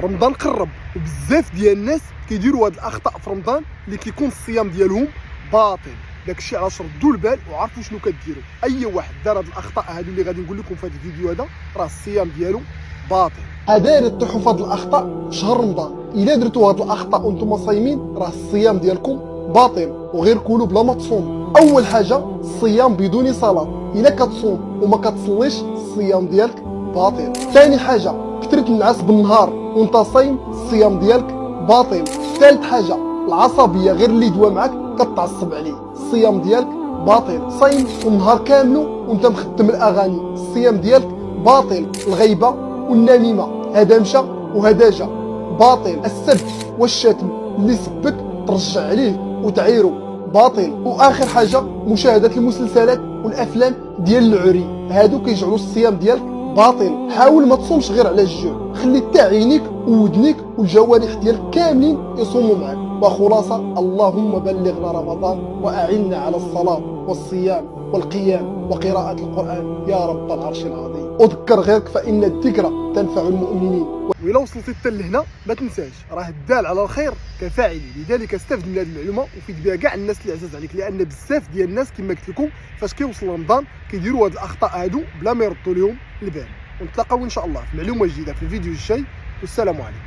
رمضان قرب وبزاف ديال الناس كيديروا هاد الاخطاء في رمضان اللي كيكون الصيام ديالهم باطل. داكشي علاش ردوا البال وعرفوا شنو كديروا. اي واحد دار هاد الاخطاء هادو اللي غادي نقول لكم في هاد الفيديو هذا راه الصيام ديالو باطل. داير تطيحوا في هاد الاخطاء في شهر رمضان. الا درتوا هاد الاخطاء وانتم صايمين راه الصيام ديالكم باطل وغير كولوا بلا ما تصوموا. اول حاجه الصيام بدون صلاه. الا كتصوم وما كتصليش الصيام ديالك باطل. ثاني حاجه كثرة النعاس بالنهار وانت صايم الصيام ديالك باطل. ثالث حاجه العصبيه غير اللي دوا معاك كتعصب عليه الصيام ديالك باطل. صايم والنهار كامل وانت مختم الاغاني الصيام ديالك باطل. الغيبه والنميمه هذا مشى وهذا جا باطل. السب والشتم اللي سبك ترجع عليه وتعيرو باطل. واخر حاجه مشاهده المسلسلات والافلام ديال العري هادو كيجعلوا الصيام ديالك باطل. حاول ما تصومش غير على الجوع، خلي حتى عينيك وودنيك والجوارح ديالك كاملين يصوموا معاك. وخلاصه اللهم بلغنا رمضان واعنا على الصلاه والصيام والقيام وقراءه القران يا رب العرش العظيم. وذكر غيرك فان الذكرى تنفع المؤمنين. وإلا وصلتي حتى لهنا ما تنساش راه الدال على الخير كفاعله، لذلك استفد من هذه المعلومه وفيد بها كاع الناس اللي عزاز عليك، لان بزاف ديال الناس كما قلت لكم فاش كيوصل رمضان كيديروا هاد الاخطاء هادو بلا ما يردوا لهم البال. ونتلاقاو ان شاء الله في معلومه جديده في الفيديو الجاي، والسلام عليكم.